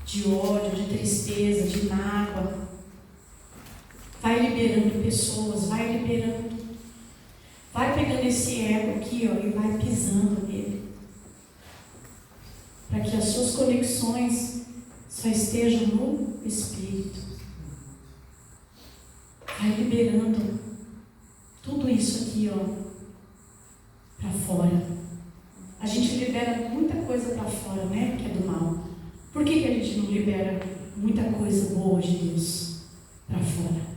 de ódio, de tristeza, de mágoa. Vai liberando pessoas, vai liberando. Vai pegando esse ego aqui, ó, e vai pisando nele. Para que as suas conexões só estejam no Espírito. Vai liberando tudo isso aqui, ó, para fora. A gente libera muita coisa para fora, né? Que é do mal. Por que a gente não libera muita coisa boa de Deus para fora?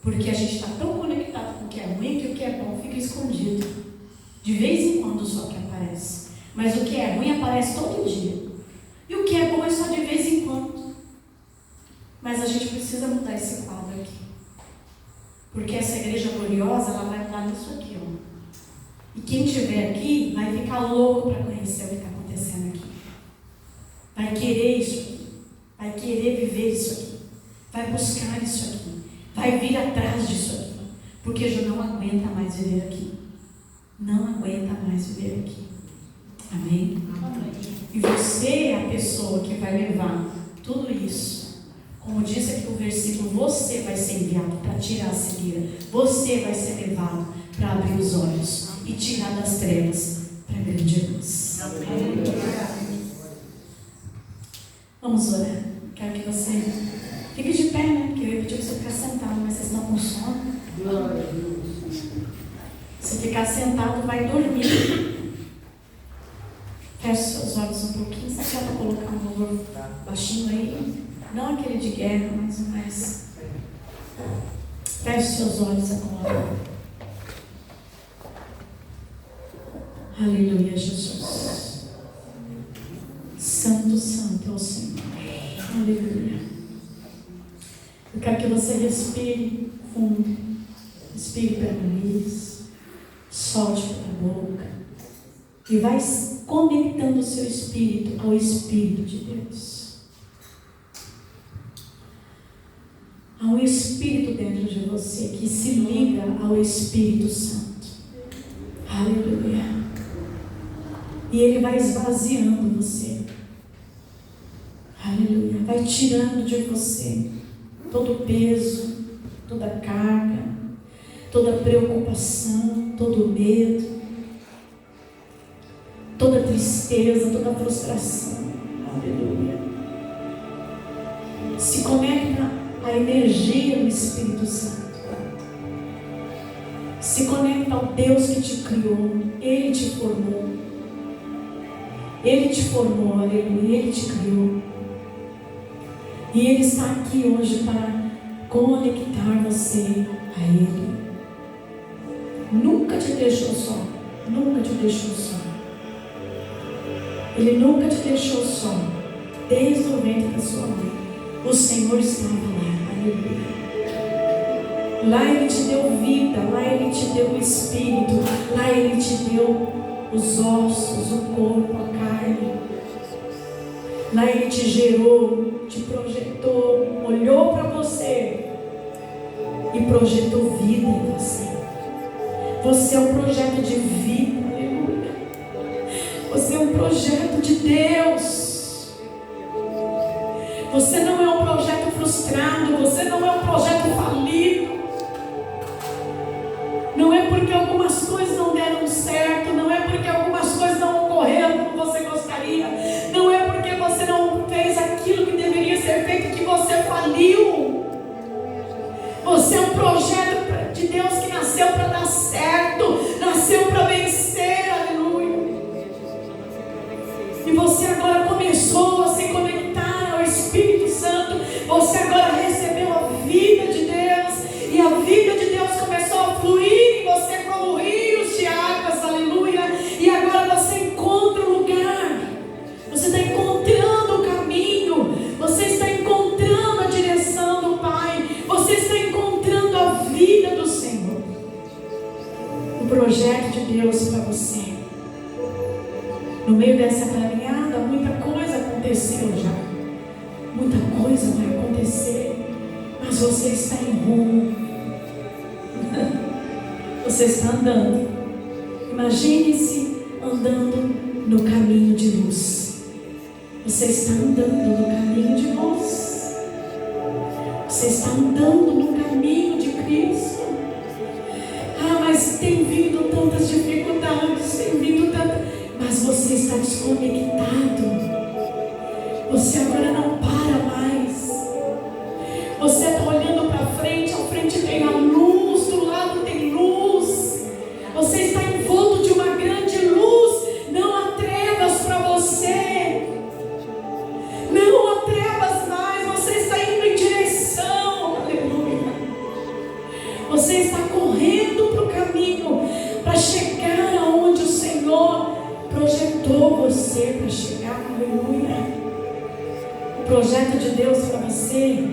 Porque a gente está tão conectado com o que é ruim que o que é bom fica escondido. De vez em quando só que aparece. Mas o que é ruim aparece todo dia. E o que é bom é só de vez em quando. Mas a gente precisa mudar esse quadro aqui. Porque essa igreja gloriosa, ela vai mudar nisso aqui, ó. E quem estiver aqui vai ficar louco para conhecer o que está acontecendo aqui. Vai querer isso aqui. Vai querer viver isso aqui. Vai buscar isso aqui. Vai vir atrás disso aqui. Porque já não aguenta mais viver aqui. Não aguenta mais viver aqui. Amém? Amém? E você é a pessoa que vai levar tudo isso. Como diz aqui o versículo, você vai ser enviado para tirar a cegueira. Você vai ser levado para abrir os olhos e tirar das trevas para a grande luz. Amém? Vamos orar. Quero que você fique de pé, né? Porque eu ia pedir para você ficar sentado, mas vocês estão com sono. Se ficar sentado, vai dormir. Feche seus olhos um pouquinho. Sabe que dá para colocar um louvor baixinho aí? Não aquele de guerra, mas mais. Feche seus olhos agora. Aleluia, Jesus. Santo, santo é o Senhor. Aleluia. Eu quero que você respire fundo. Respire pelo nariz. Solte pela boca. E vai conectando o seu espírito ao Espírito de Deus. Há um Espírito dentro de você que se liga ao Espírito Santo. Aleluia. E ele vai esvaziando você. Aleluia. Vai tirando de você todo o peso, toda a carga, toda a preocupação, todo o medo, toda a tristeza, toda a frustração. Aleluia. Se conecta à energia do Espírito Santo. Se conecta ao Deus que te criou. Ele te formou. Ele te formou, aleluia. Ele te criou. E Ele está aqui hoje para conectar você a Ele. Nunca te deixou só. Nunca te deixou só. Ele nunca te deixou só. Desde o ventre da sua mãe, o Senhor estava lá. Aleluia. Lá Ele te deu vida. Lá Ele te deu o Espírito. Lá Ele te deu os ossos, o corpo, a carne. Lá Ele te gerou, te projetou, olhou para você e projetou vida em você. Você é um projeto de vida, aleluia. Você é um projeto de Deus. Você não é um projeto frustrado, você não é um projeto falido. Não é porque algumas coisas não deram certo, não é porque algumas coisas não ocorreram como você gostaria, não é porque você não fez aquilo que deveria ser feito que você faliu. Você é um projeto de Deus que nasceu para dar certo, nasceu para vencer. mas você está em rumo. Você está andando. Imagine-se andando no caminho de luz. Você está andando no caminho de luz. Você está andando no caminho de Cristo. Ah, mas tem vindo tantas dificuldades, tem vindo tantas... Mas você está desconectado. Você agora não para mais. Você está olhando para frente, à frente tem a luz, do lado tem luz. Você está envolto de uma grande luz. Não há trevas para você. Não há trevas mais. Você está indo em direção. Aleluia. Você está correndo para o caminho, para chegar aonde o Senhor projetou você para chegar. Aleluia. O projeto de Deus para você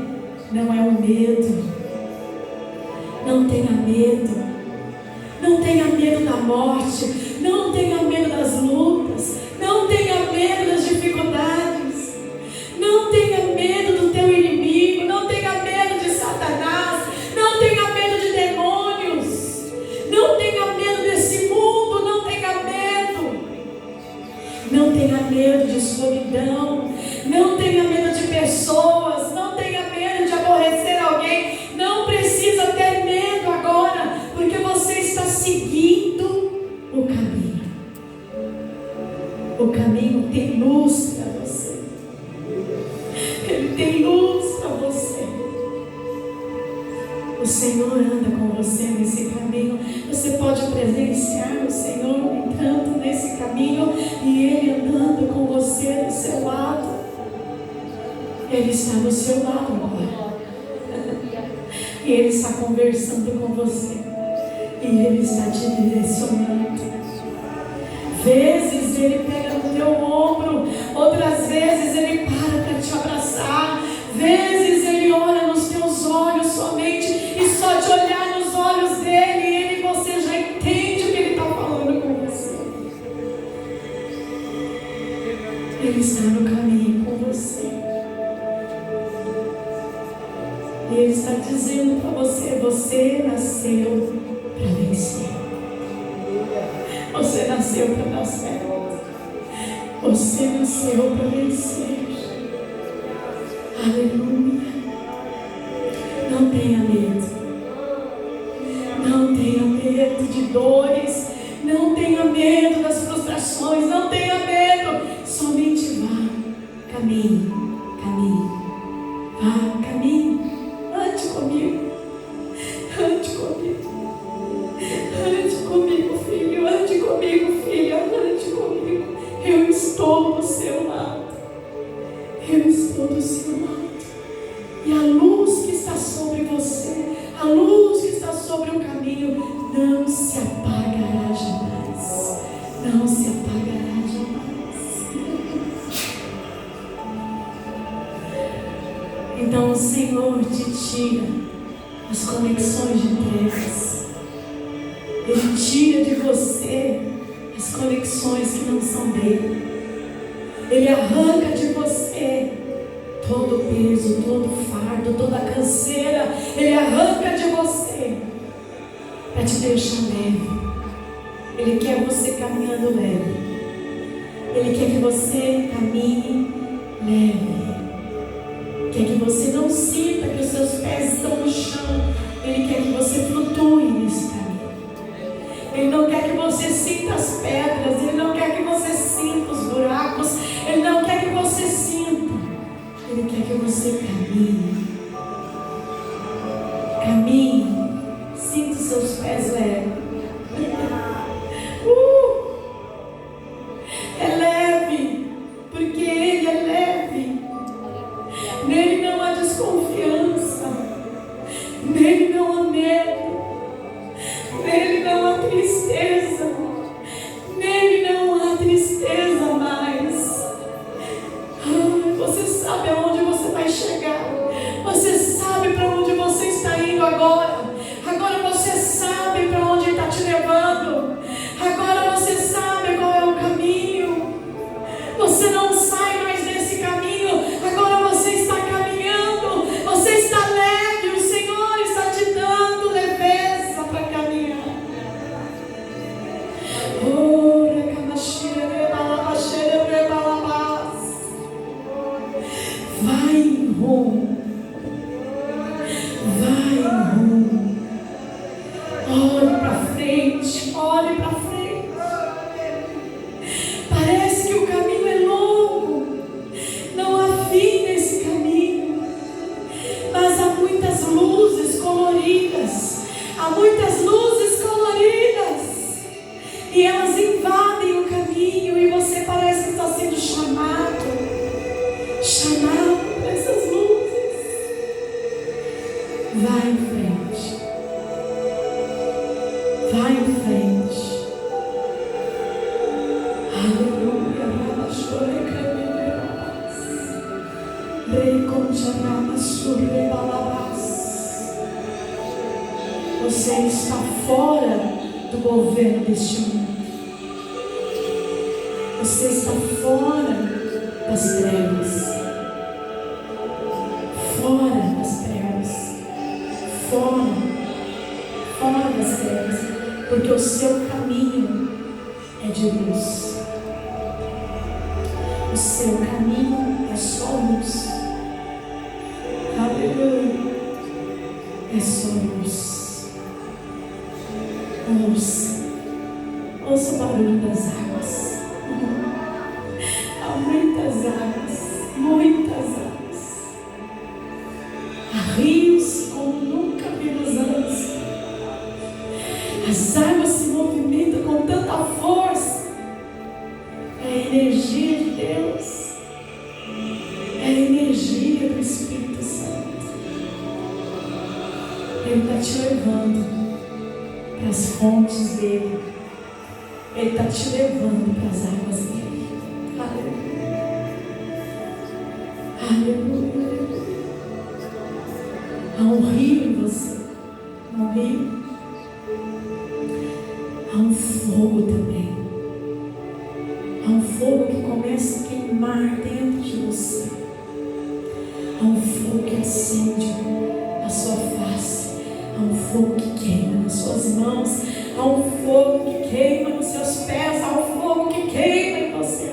não é o medo. Não tenha medo. Não tenha medo da morte. Não tenha medo das lutas. Não tenha medo das dificuldades. Não tenha medo do teu inimigo. Não tenha medo de Satanás. Não tenha medo de demônios. Não tenha medo desse mundo. Não tenha medo. Não tenha medo de solidão. Não tenha medo de pessoas. Não tenha medo de aborrecer alguém. Não precisa ter medo agora, porque você está seguindo o caminho. O caminho tem luz para você. Ele tem luz para você. O Senhor anda com você nesse caminho. Você pode presenciar o Senhor entrando nesse caminho e Ele andando com você do seu lado. Ele está do seu lado agora. E Ele está conversando com você. E Ele está te direcionando. Vezes Ele pega no teu ombro. Outras vezes Ele para te abraçar. Vezes Ele olha nos teus olhos somente. E só de olhar nos olhos dEle, você já entende o que Ele está falando com você. Ele está no caminho com você. E Ele está dizendo para você: você nasceu para vencer. Você nasceu para dar certo. Você nasceu para vencer. Aleluia. Não tenha medo. Não tenha medo de dores. Não tenha medo das frustrações. Não tenha medo. Somente vá. Caminhe. Caminhe. Vá, caminhe. Ande comigo. Ande comigo. Ande comigo, filho. Ande comigo, filha. Ande comigo. Eu estou do seu lado. Eu estou do seu lado. E a luz que está sobre você, a luz que está sobre o caminho, não se apagará jamais. Não se apagará jamais. Então o Senhor te tira as conexões de trevas. Ele tira de você as conexões que não são dele. Ele arranca de você todo o peso, todo o fardo, toda a canseira. Ele arranca de você para te deixar leve. Ele quer você caminhando leve. Ele quer que você caminhe leve. Quer que você não sinta que os seus pés estão no chão. Ele quer que você flutue nesse caminho. Ele não quer que você sinta as pedras. Ele não quer que você sinta os buracos. Ele não quer que você sinta. Ele quer que você caminhe. Caminhe. Sinta os seus pés leves. É leve. Porque Ele é leve. olhe para frente. Parece que o caminho é longo, não há fim nesse caminho, mas há muitas luzes coloridas, e elas invadem o caminho, e você parece que está sendo chamado para essas luzes. Vai em frente, vai em frente. Aleluia, você está fora do governo deste mundo. Você está fora das trevas. Fora das trevas. Fora das trevas. Porque o seu caminho é de luz. O seu caminho é só luz. Aleluia. É só luz. Ouça o barulho das águas. Há muitas águas. Há rios como nunca vimos antes. As águas se movimentam com tanta força. É a energia de Deus. É a energia do Espírito Santo. Ele está te levando para as fontes dele. Ele está te levando para as águas dele. Aleluia. Aleluia. Há um rio em você. Um rio. Há um fogo também. Há um fogo que começa a queimar dentro de você. Há um fogo que acende a sua face. Há um fogo que queima nas suas mãos. Há um fogo que queima nos seus pés. Há um fogo que queima em você.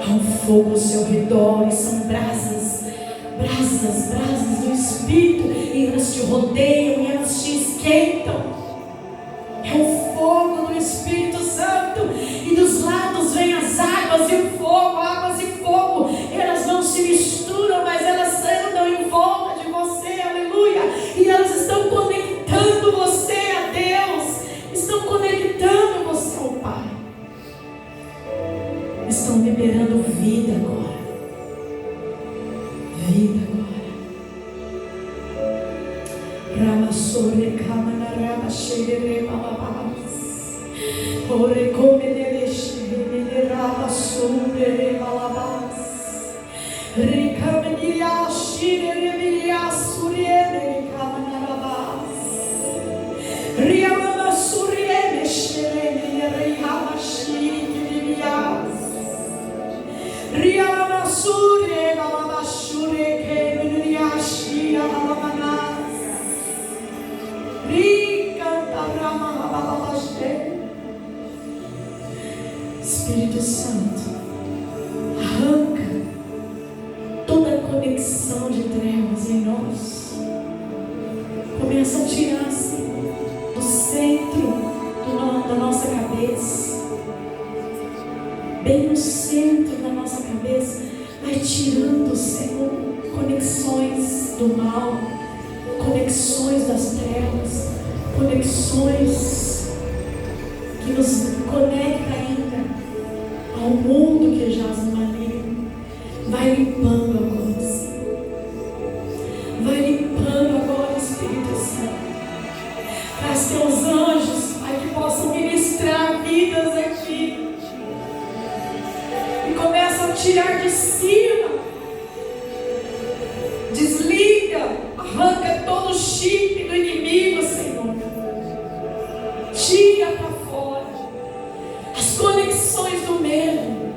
Há um fogo ao seu redor. E são brasas do Espírito. E elas te rodeiam e elas te esquentam. É o fogo do Espírito Santo. E dos lados vem as águas e o fogo. Águas e fogo. Elas não se misturam, mas elas andam em volta de você. Aleluia. E elas estão conectando você a Deus. Estão conectando você ao Pai. Estão liberando vida agora. Vida agora. Ramassore Kamanarama Shere Balabas. Ore Comedere Shere Rabassure Balabas. Ricamenia Shere Milia Suriene Kamanarabas. Riamama Suriene Shere Rihama Shiri Kirias. Riamama Sure Balabashure Kemilia Shira Balamanas. Espírito Santo, arranca toda a conexão de trevas em nós. Começa a tirar assim, do centro da nossa cabeça, bem no centro da nossa cabeça, vai tirando, Senhor, conexões do mal, conexões das trevas, conexões que nos conectam ainda ao mundo que jaz no maligno. Vai limpando agora, Senhor. Vai limpando agora, Espírito Santo. Traz teus anjos, Pai, que possam ministrar vidas aqui. E começa a tirar de cima. Desliga, arranca todo o chip do inimigo, Senhor. Tira para fora as conexões do medo,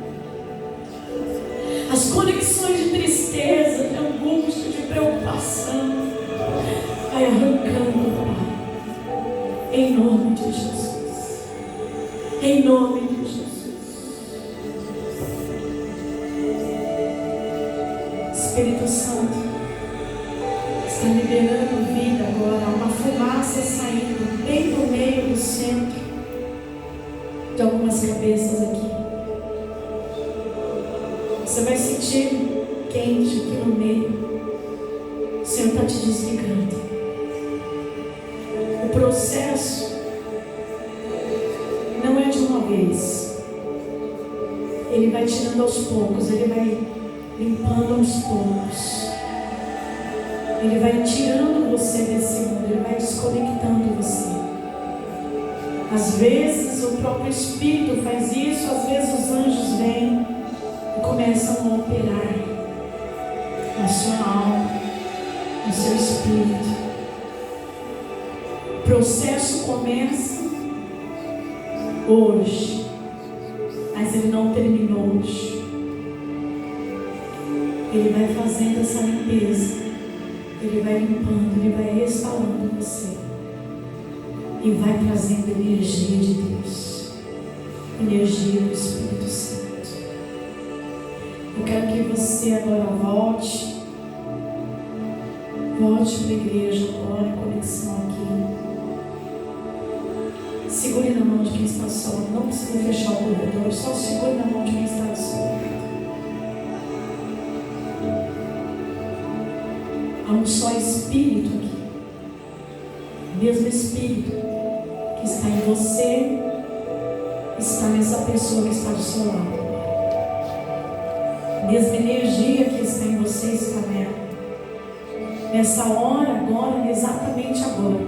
as conexões de tristeza, de angústia, de preocupação. Vai arrancando, Pai, em nome de Jesus. Em nome de Jesus. Espírito Santo está liberando vida agora, uma fumaça saindo bem no meio do centro de algumas cabeças aqui. Você vai sentir quente aqui no meio. O Senhor está te desligando. O processo não é de uma vez. Ele vai tirando aos poucos, ele vai limpando aos poucos. Ele vai tirando você desse mundo, ele vai desconectando você. Às vezes o próprio Espírito faz isso, às vezes os anjos vêm e começam a operar na sua alma, no seu espírito. O processo começa hoje, mas ele não terminou hoje. Ele vai fazendo essa limpeza, ele vai limpando, ele vai restaurando você e vai trazendo energia de Deus, energia do Espírito Santo. Eu quero que você agora volte para a igreja agora, conexão aqui. Segure na mão de quem está só, não precisa fechar o corredor, só segure na mão de quem está do seu lado. Há um só Espírito aqui, o mesmo Espírito que está em você, está nessa pessoa que está do seu lado. A mesma energia que está em você está nela. Nessa hora, agora, exatamente agora,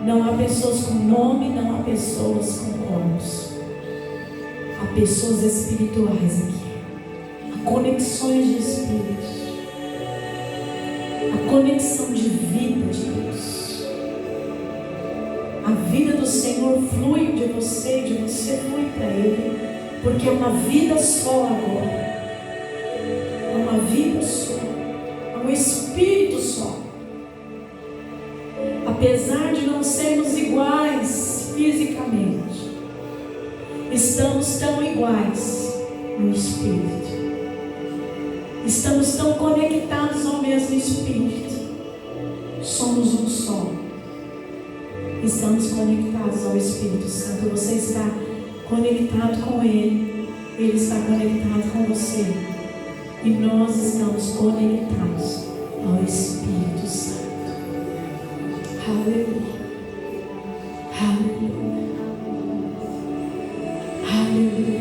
não há pessoas com nome, não há pessoas com corpos. Há pessoas espirituais aqui. Há conexões de espíritos. A conexão de vida de Deus. A vida do Senhor flui de você e de você flui para Ele, porque é uma vida só agora. É uma vida só. É um Espírito só. Apesar de não sermos iguais fisicamente, estamos tão iguais no Espírito. Estamos tão conectados ao mesmo Espírito. Somos um só. Estamos conectados ao Espírito Santo. Você está conectado com Ele. Ele está conectado com você. E nós estamos conectados ao Espírito Santo. Aleluia. Aleluia. Aleluia.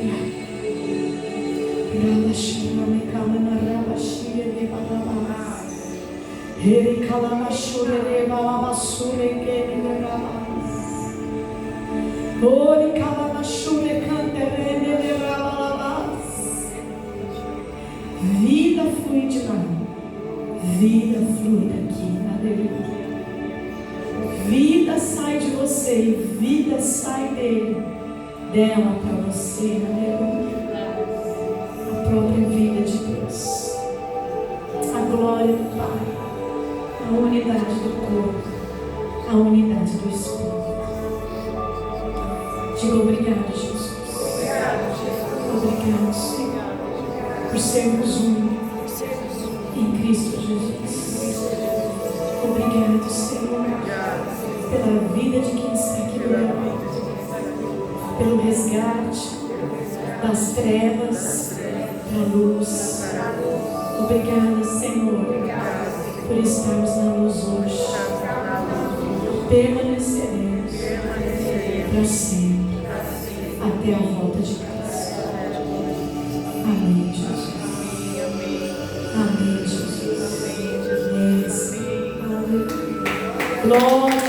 Vida flui de lá. Vida flui daqui. Aleluia. Vida sai de você e vida sai dela para você. Aleluia. A própria vida de Deus. A glória do Pai. A unidade do corpo. A unidade do Espírito. Diga obrigado, Jesus. Obrigado, Senhor, por sermos um em Cristo Jesus. Obrigado, Senhor, pela vida de quem está aqui do meu lado, pelo resgate das trevas para a luz. Obrigada, Senhor, por estarmos na luz hoje. Permaneceremos para sempre, até a volta de Cristo. Amém, Jesus. Amém, Jesus. Amém. Glória.